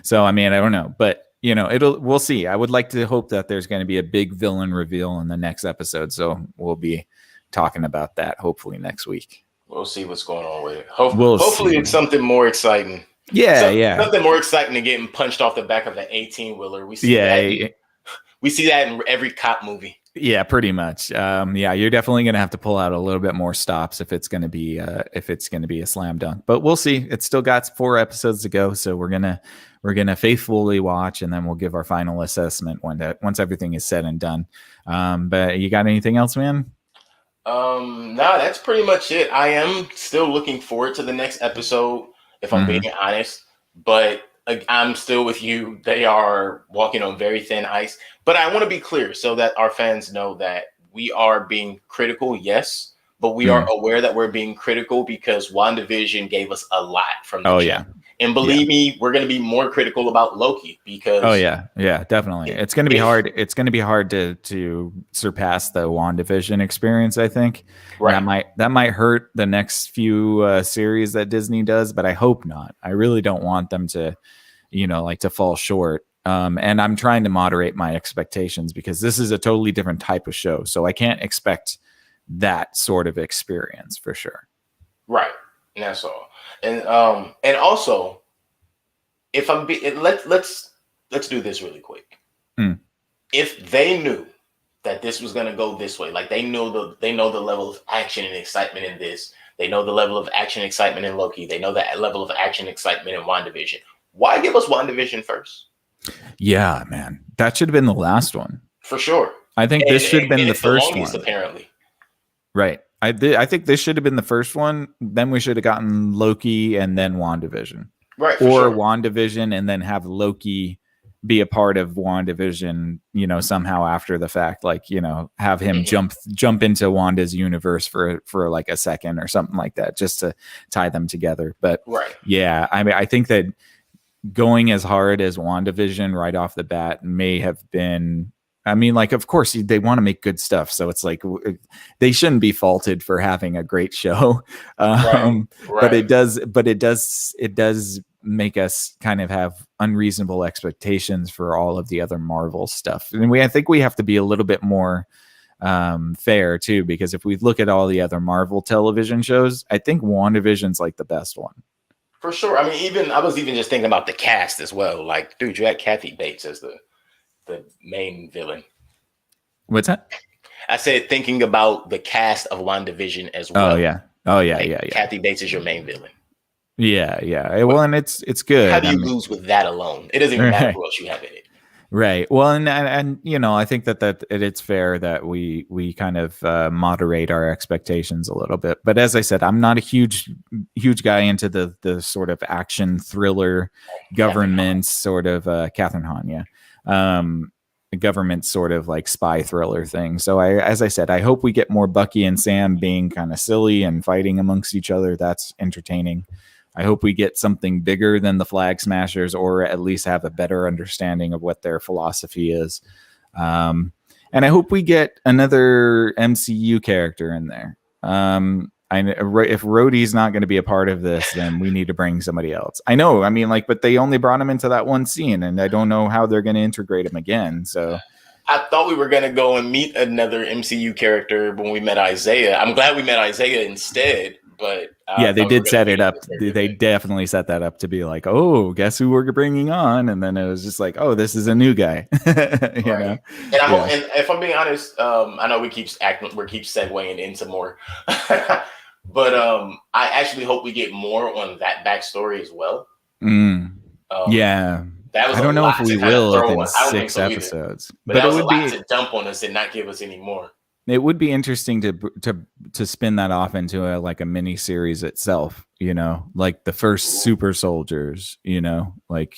A: So, I mean, I don't know, but we'll see. I would like to hope that there's going to be a big villain reveal in the next episode. So we'll be talking about that hopefully next week.
B: We'll see what's going on with it. Hopefully it's something more exciting.
A: Yeah.
B: Something more exciting than getting punched off the back of an 18-wheeler. We see that in every cop movie.
A: Yeah, pretty much. You're definitely going to have to pull out a little bit more stops if it's going to be a slam dunk. But we'll see. It's still got 4 episodes to go, so we're gonna faithfully watch, and then we'll give our final assessment once everything is said and done. But you got anything else, man?
B: No, that's pretty much it. I am still looking forward to the next episode, if I'm being honest. But I'm still with you. They are walking on very thin ice. But I want to be clear so that our fans know that we are being critical, yes, but we are aware that we're being critical because WandaVision gave us a lot from the jump. And believe me, we're going to be more critical about Loki because
A: definitely. It's going to be hard. It's going to be hard to surpass the WandaVision experience, I think. Right. That might hurt the next few series that Disney does, but I hope not. I really don't want them to, to fall short. And I'm trying to moderate my expectations because this is a totally different type of show. So I can't expect that sort of experience for sure.
B: Right. And that's all. And also, if let's do this really quick. If they knew that this was gonna go this way, like they know the level of action and excitement in this, they know the level of action and excitement in Loki, they know that level of action and excitement in WandaVision. Why give us WandaVision first?
A: Yeah, man, that should have been the last one
B: for sure.
A: I think this should have been the first one.
B: Apparently,
A: right. I think this should have been the first one. Then we should have gotten Loki and then WandaVision.
B: Right.
A: Or WandaVision and then have Loki be a part of WandaVision, somehow after the fact, like, have him jump into Wanda's universe for like a second or something like that, just to tie them together. But yeah, I mean, I think that going as hard as WandaVision right off the bat may have been, I mean, like, of course they want to make good stuff. So it's like, they shouldn't be faulted for having a great show. But it does make us kind of have unreasonable expectations for all of the other Marvel stuff. And I think we have to be a little bit more fair too, because if we look at all the other Marvel television shows, I think WandaVision's like the best one.
B: For sure. I mean, I was just thinking about the cast as well. Like, dude, you had Kathy Bates as the main villain.
A: What's that?
B: I said thinking about the cast of WandaVision as well.
A: Oh yeah. Oh yeah.
B: Like,
A: Yeah.
B: Kathy Bates is your main villain.
A: Yeah. Yeah. Well, and it's good.
B: How do you lose with that alone? It doesn't even matter who else you have in it.
A: Right. Well, and you know, I think that it's fair that we kind of moderate our expectations a little bit. But as I said, I'm not a huge guy into the sort of action thriller government sort of Catherine Hahn, yeah. Government sort of like spy thriller thing. So as I said, I hope we get more Bucky and Sam being kind of silly and fighting amongst each other. That's entertaining. I hope we get something bigger than the Flag Smashers, or at least have a better understanding of what their philosophy is. And I hope we get another MCU character in there. If Rhodey's not going to be a part of this, then we need to bring somebody else. I know, I mean, like, but they only brought him into that one scene, and I don't know how they're going to integrate him again. So
B: I thought we were going to go and meet another MCU character when we met Isaiah. I'm glad we met Isaiah instead. But
A: yeah, they did set it up. They definitely set that up to be like, oh, guess who we're bringing on? And then it was just like, oh, this is a new guy. You know?
B: And if I'm being honest, I know we keep segueing into more, but I actually hope we get more on that backstory as well.
A: Yeah.
B: That was
A: I don't know if we will within 6 episodes,
B: but it would be to dump on us and not give us any more.
A: It would be interesting to spin that off into like a mini series itself, you know, like the first super soldiers, you know, like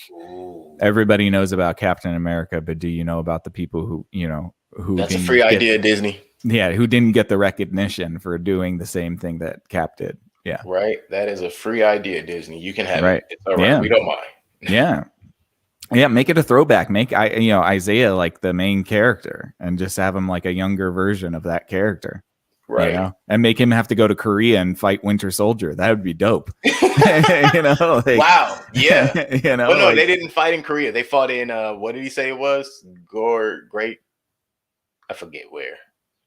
A: everybody knows about Captain America, but do you know about the people who, you know, who
B: that's a free idea, Disney.
A: Yeah, who didn't get the recognition for doing the same thing that Cap did. Yeah.
B: Right. That is a free idea, Disney. You can have
A: it.
B: It's all right. Yeah. We don't mind.
A: Yeah. Yeah, make it a throwback. Make Isaiah like the main character, and just have him like a younger version of that character,
B: right?
A: You know? And make him have to go to Korea and fight Winter Soldier. That would be dope. You know, like,
B: wow, yeah.
A: You know,
B: well, no, they didn't fight in Korea. They fought in what did he say it was? Great. I forget where.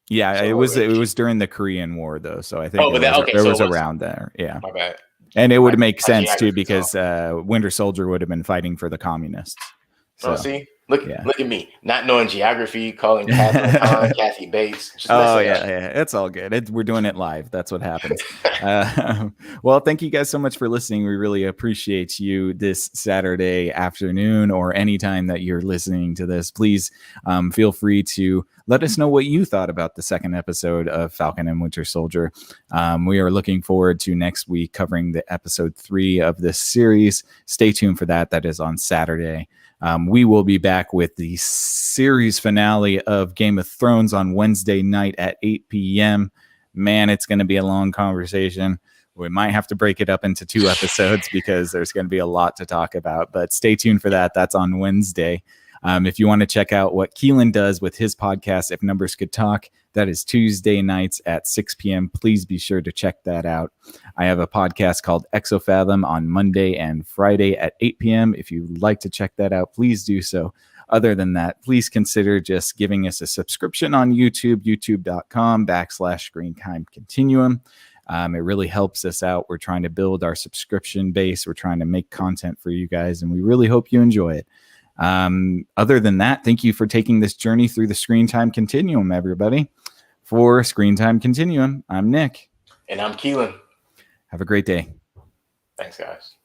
A: Yeah, so it was during the Korean War though, so I think it was around there. Yeah,
B: my bad.
A: And it would make sense too, because Winter Soldier would have been fighting for the communists. So,
B: see, look at me, not knowing geography, calling Kathy Bates.
A: Yeah, it's all good. We're doing it live. That's what happens. Well, thank you guys so much for listening. We really appreciate you this Saturday afternoon, or anytime that you're listening to this. Please feel free to let us know what you thought about the second episode of Falcon and Winter Soldier. We are looking forward to next week covering the episode 3 of this series. Stay tuned for that. That is on Saturday. We will be back with the series finale of Game of Thrones on Wednesday night at 8 p.m. Man, it's going to be a long conversation. We might have to break it up into 2 episodes because there's going to be a lot to talk about. But stay tuned for that. That's on Wednesday. If you want to check out what Keelan does with his podcast, If Numbers Could Talk, that is Tuesday nights at 6 p.m. Please be sure to check that out. I have a podcast called Exofathom on Monday and Friday at 8 p.m. If you'd like to check that out, please do so. Other than that, please consider just giving us a subscription on YouTube, youtube.com/ScreenTimeContinuum. It really helps us out. We're trying to build our subscription base. We're trying to make content for you guys, and we really hope you enjoy it. Other than that, thank you for taking this journey through the Screen Time Continuum, everybody. For Screen Time Continuum, I'm Nick.
B: And I'm Keelan.
A: Have a great day.
B: Thanks, guys.